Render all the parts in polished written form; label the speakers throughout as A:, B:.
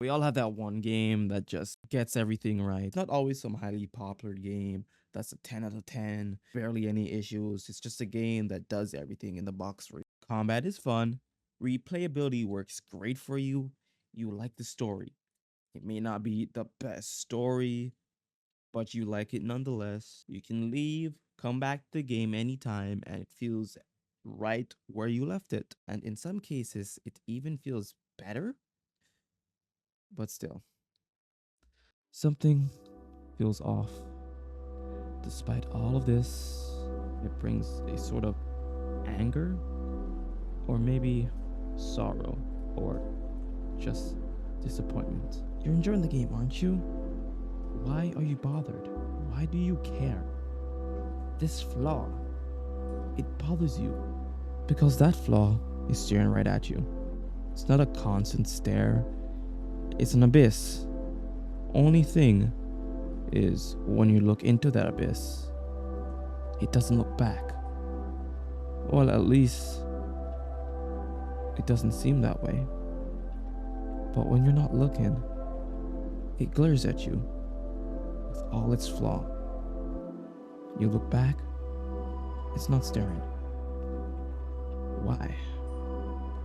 A: We all have that one game that just gets everything right. It's not always some highly popular game that's a 10 out of 10, barely any issues. It's just a game that does everything in the box for you. Combat is fun, replayability works great for you, you like the story. It may not be the best story, but you like it nonetheless. You can leave, come back to the game anytime, and it feels right where you left it. And in some cases, it even feels better, but still, something feels off. Despite all of this, it brings a sort of anger, or maybe sorrow, or just disappointment. You're enjoying the game, aren't you? Why are you bothered? Why do you care? This flaw, it bothers you because that flaw is staring right at you. It's not a constant stare, it's an abyss. Only thing is, when you look into that abyss, it doesn't look back. Well, at least it doesn't seem that way. But when you're not looking, it glares at you with all its flaw. You look back, it's not staring. Why?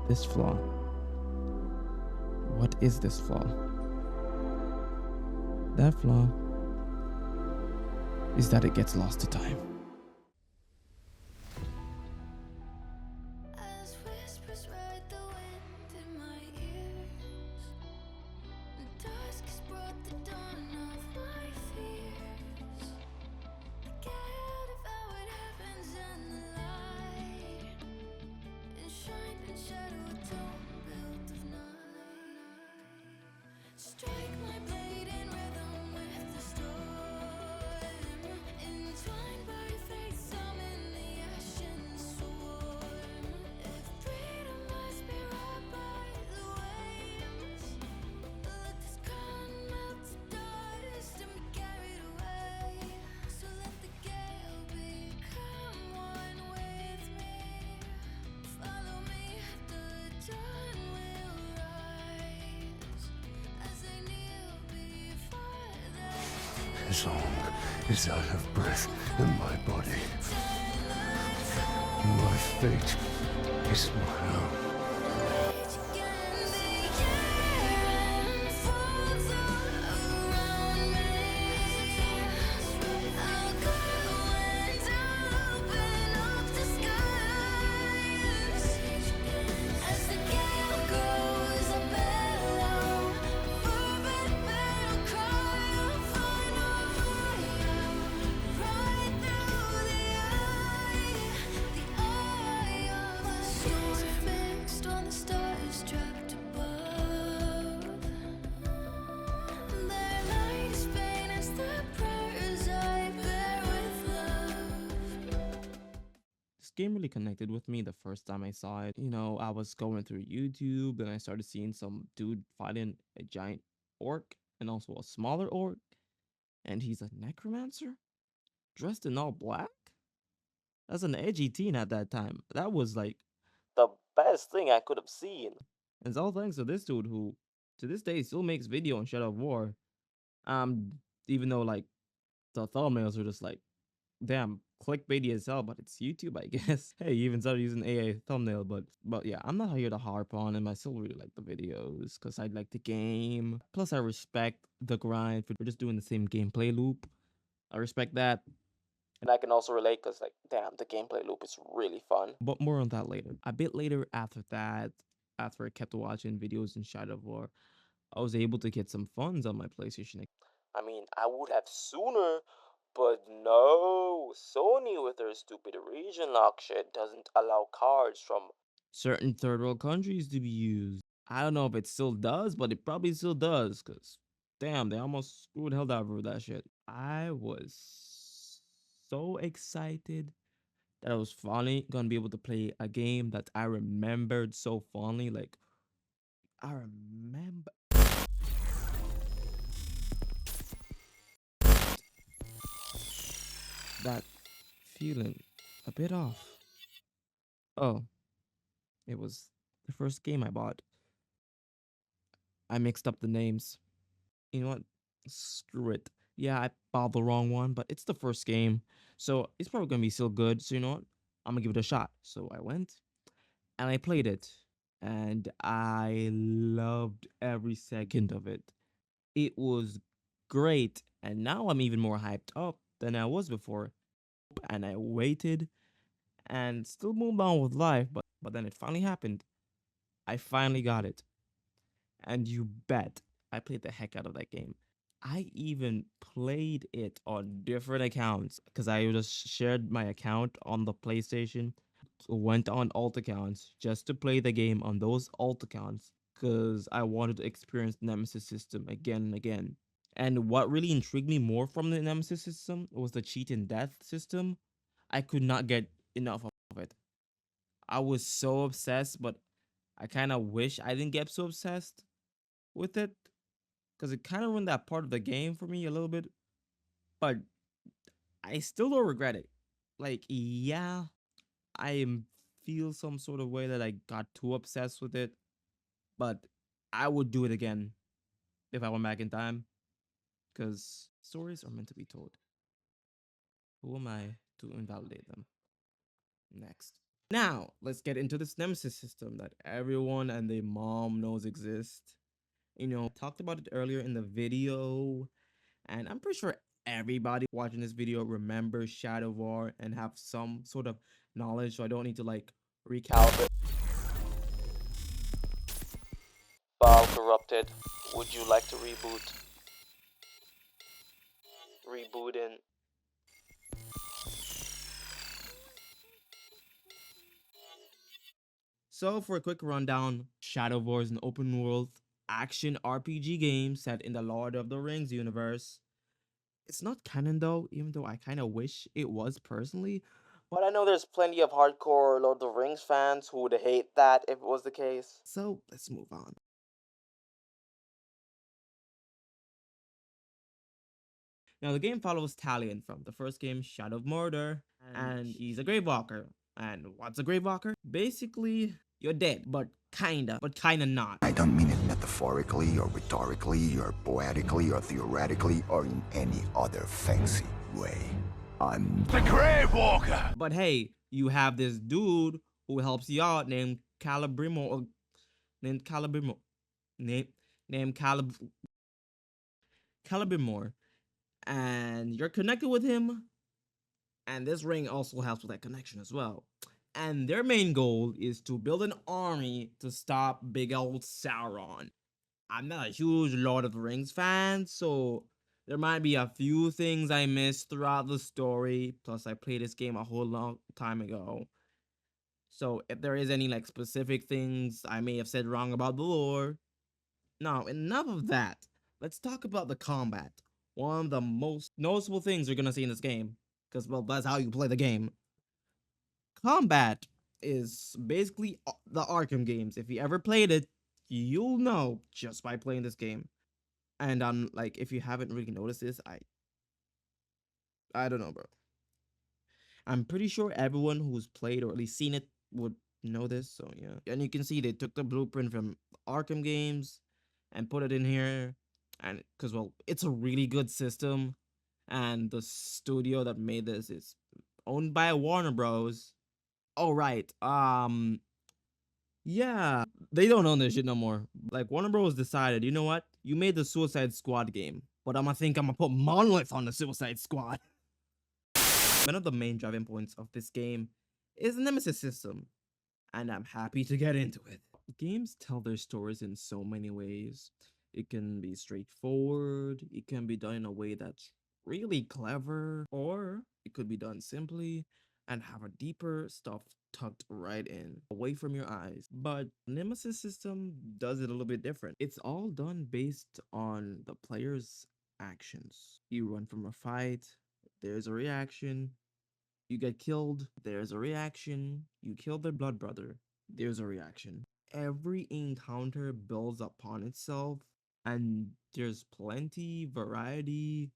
A: This flaw. What is this flaw? That flaw is that it gets lost to time.
B: As whispers ride the wind in my ears, the dusk has brought the dawn of my fears. Get of how it happens in the light, enshrined in shadow, a tomb built of night. Strike my blade in rhythm with the storm, entwined by fate, summon the ashen swarm. If freedom must be wrought by the waves, let this crown melt to dust and be carried away. So let the gale become one with me. Follow me, the dawn will rise as I kneel before the
C: Song is out of breath in my body. My fate is my own.
B: Fixed on the stars trapped above. Their light is faint as the prayers I bear with love.
A: This game really connected with me the first time I saw it. I was going through YouTube and I started seeing some dude fighting a giant orc and also a smaller orc, and he's a necromancer dressed in all black. That's an edgy teen at that time. That was like the best thing I could have seen. And it's all thanks to this dude who, to this day, still makes video on Shadow of War. Um, Even though like the thumbnails are just like, damn, clickbaity as hell, but it's YouTube, I guess. Hey, you even started using AI thumbnail, but yeah, I'm not here to harp on him. I still really like the videos because I like the game. Plus, I respect the grind for just doing the same gameplay loop. I respect that. And I can also relate because, like, damn, the gameplay loop is really fun. But more on that later. A bit later after that, after I kept watching videos in Shadow of War, I was able to get some funds on my PlayStation. I mean, I would have sooner, but no. Sony with their stupid region lock shit doesn't allow cards from certain third world countries to be used. I don't know if it still does, but it probably still does, because damn, they almost screwed hell out of that shit. I was so excited that I was finally gonna be able to play a game that I remembered so fondly. Like, I remember that feeling a bit off. Oh, it was the first game I bought. I mixed up the names. You know what? Screw it. Yeah, I bought the wrong one, but it's the first game, so it's probably gonna be still good. So you know what? I'm gonna give it a shot. So I went and I played it, and I loved every second of it. It was great, and now I'm even more hyped up than I was before. And I waited and still moved on with life, but then it finally happened. I finally got it, and you bet I played the heck out of that game. I even played it on different accounts because I just shared my account on the PlayStation, went on alt accounts just to play the game on those alt accounts because I wanted to experience the Nemesis system again and again. And what really intrigued me more from the Nemesis system was the cheat and death system. I could not get enough of it. I was so obsessed, but I kind of wish I didn't get so obsessed with it because it kind of ruined that part of the game for me a little bit. But I still don't regret it. Like, yeah, feel some sort of way that I got too obsessed with it, but I would do it again if I went back in time because stories are meant to be told. Who am I to invalidate them? Next. Now, let's get into this nemesis system that everyone and their mom knows exists. You know, talked about it earlier in the video, and I'm pretty sure everybody watching this video remembers Shadow War and have some sort of knowledge, so I don't need to like recalibrate. File corrupted. Would you like to reboot? Reboot in. So, for a quick rundown, Shadow War is an open world action RPG game set in the Lord of the Rings universe. It's not canon though, even though I kind of wish it was personally. But I know there's plenty of hardcore Lord of the Rings fans who would hate that if it was the case. So, let's move on. Now, the game follows Talion from the first game, Shadow of Mordor, and he's a grave walker. And what's a grave walker? Basically, you're dead, but kinda not.
D: I don't mean it metaphorically or rhetorically or poetically or theoretically or in any other fancy way. I'm
C: The Grave Walker!
A: But hey, you have this dude who helps you out named Calabrimo, or named Calabrimo, name named Calibrimore, and you're connected with him, and this ring also helps with that connection as well. And their main goal is to build an army to stop big old Sauron. I'm not a huge Lord of the Rings fan, so there might be a few things I missed throughout the story. Plus, I played this game a whole long time ago. So if there is any like specific things I may have said wrong about the lore. Now, enough of that. Let's talk about the combat. One of the most noticeable things you're gonna see in this game. Because, well, that's how you play the game. Combat is basically the Arkham games. If you ever played it, you'll know just by playing this game. And like if you haven't really noticed this, I don't know, bro. I'm pretty sure everyone who's played or at least seen it would know this. So yeah. And you can see they took the blueprint from Arkham games and put it in here. And because well, it's a really good system. And the studio that made this is owned by Warner Bros. Oh right. Yeah, they don't own this shit no more. Like Warner Bros. Decided, you know what? You made the Suicide Squad game, but I'm gonna put Monolith on the Suicide Squad. One of the main driving points of this game is the Nemesis system, and I'm happy to get into it. Games tell their stories in so many ways. It can be straightforward, it can be done in a way that's really clever, or it could be done simply and have a deeper stuff tucked right in, away from your eyes. But Nemesis system does it a little bit different. It's all done based on the player's actions. You run from a fight, there's a reaction. You get killed, there's a reaction. You kill their blood brother, there's a reaction. Every encounter builds upon itself, and there's plenty variety.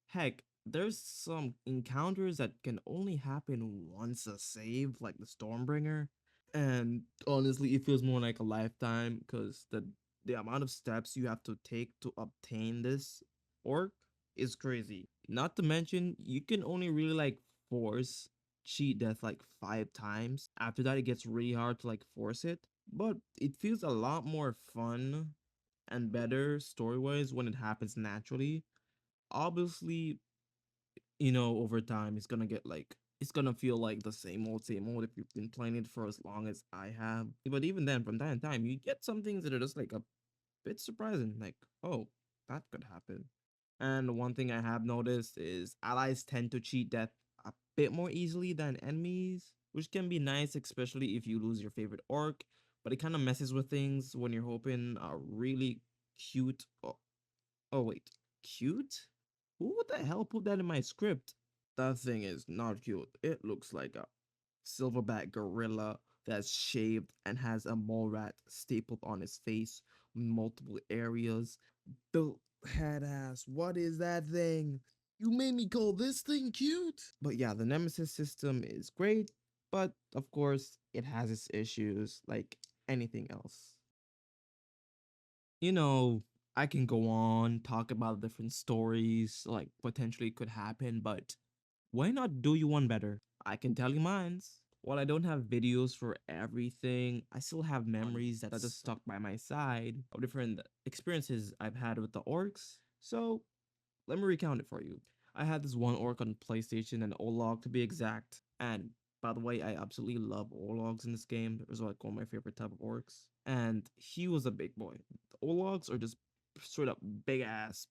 A: Heck, there's some encounters that can only happen once a save, like the Stormbringer. And honestly, it feels more like a lifetime because the the amount of steps you have to take to obtain this orc is crazy. Not to mention, you can only really like force cheat death like 5 times. After that, it gets really hard to like force it. But it feels a lot more fun and better story wise when it happens naturally. Obviously, over time it's gonna get like it's gonna feel like the same old if you've been playing it for as long as I have. But even then, from time to time, you get some things that are just like a bit surprising, like, oh, that could happen. And one thing I have noticed is allies tend to cheat death a bit more easily than enemies, which can be nice, especially if you lose your favorite orc. But it kind of messes with things when you're hoping a really cute. Oh wait, cute? Who the hell put that in my script? That thing is not cute. It looks like a silverback gorilla that's shaved and has a mole rat stapled on his face in multiple areas. The head ass, what is that thing? You made me call this thing cute? But yeah, the Nemesis system is great, but of course, it has its issues like anything else. you know, I can go on, talk about different stories like potentially could happen, but why not do you one better? I can tell you mine's. While I don't have videos for everything, I still have memories that are just stuck by my side of different experiences I've had with the orcs. So let me recount it for you. I had this one orc on PlayStation and Olog to be exact. And by the way, I absolutely love Ologs in this game. It was like one of my favorite type of orcs. And he was a big boy. The Ologs are just straight up big ass,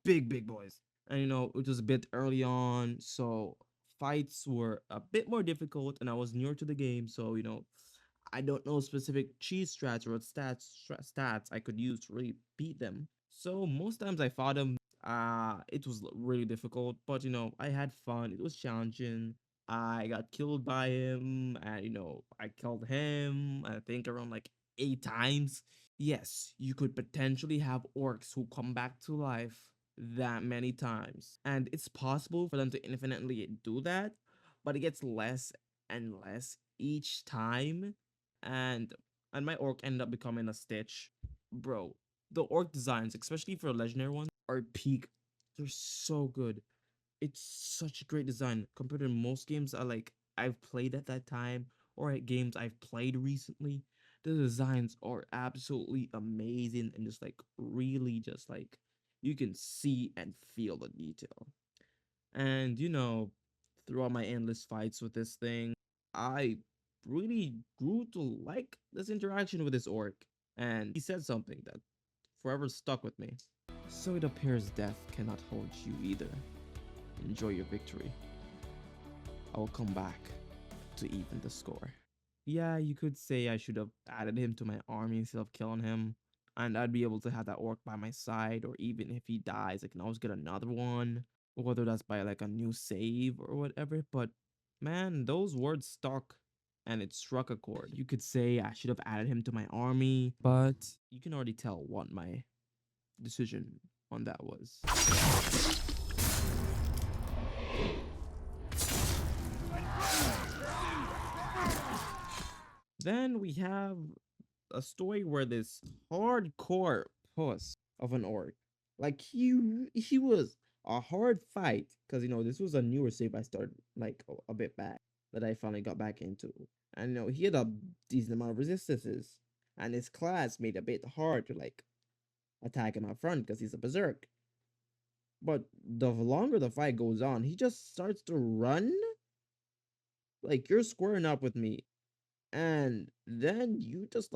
A: big boys. And it was a bit early on, so fights were a bit more difficult, and I was newer to the game, so I don't know specific cheese strats or what stats I could use to really beat them. So most times I fought him. It was really difficult, but I had fun. It was challenging. I got killed by him, and I killed him. I think around like 8 times. Yes, you could potentially have orcs who come back to life that many times. And it's possible for them to infinitely do that, but it gets less and less each time. And my orc ended up becoming a Stitch. Bro, the orc designs, especially for legendary ones, are peak. They're so good. It's such a great design compared to most games I've played at that time or at games I've played recently. The designs are absolutely amazing and just like really just like you can see and feel the detail. And throughout my endless fights with this thing, I really grew to like this interaction with this orc. And he said something that forever stuck with me. So it appears death cannot hold you either. Enjoy your victory. I will come back to even the score. Yeah, you could say I should have added him to my army instead of killing him. And I'd be able to have that orc by my side, or even if he dies, I can always get another one. Whether that's by like a new save or whatever. But man, those words stuck and it struck a chord. You could say I should have added him to my army, but you can already tell what my decision on that was. Then we have a story where this hardcore puss of an orc, like he was a hard fight because this was a newer save I started like a bit back that I finally got back into, and he had a decent amount of resistances, and his class made it a bit hard to like attack him up front because he's a berserk. But the longer the fight goes on, he just starts to run. Like you're squaring up with me, and then you just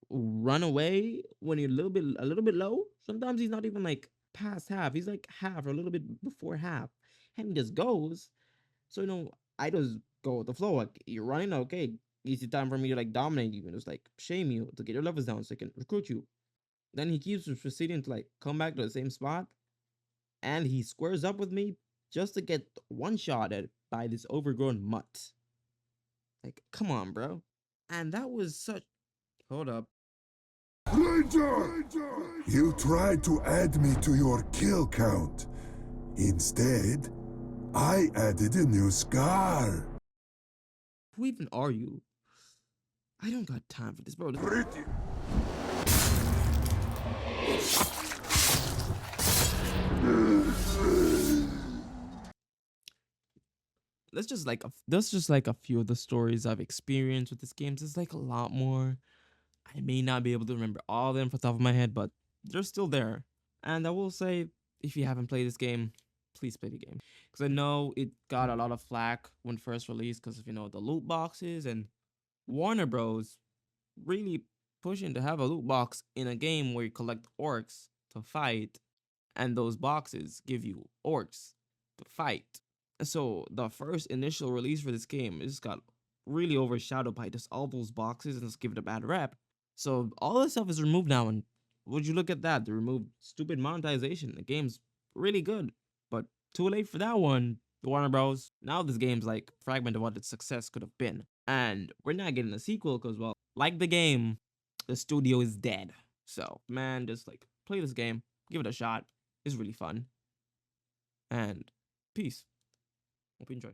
A: run away when you're a little bit low. Sometimes he's not even like past half. He's like half or a little bit before half. And he just goes. So I just go with the flow. Like you're running, okay. Easy time for me to like dominate you and just like shame you to get your levels down so I can recruit you. Then he keeps proceeding to like come back to the same spot. And he squares up with me just to get one shot at by this overgrown mutt. Like, come on, bro. And that was such. Hold up.
C: Ranger! You tried to add me to your kill count. Instead, I added a new scar.
A: Who even are you? I don't got time for this, bro. That's just like a few of the stories I've experienced with this game. There's like a lot more. I may not be able to remember all of them off the top of my head, but they're still there. And I will say, if you haven't played this game, please play the game. Because I know it got a lot of flack when first released because of, the loot boxes, and Warner Bros. Really pushing to have a loot box in a game where you collect orcs to fight, and those boxes give you orcs to fight. So the first initial release for this game just got really overshadowed by just all those boxes and just give it a bad rap. So all this stuff is removed now, and would you look at that? They removed stupid monetization. The game's really good, but too late for that one. Warner Bros. Now this game's like fragment of what its success could have been, and we're not getting a sequel because, well, like the game, the studio is dead. So man, just like play this game, give it a shot. It's really fun, and peace. Hope you enjoy.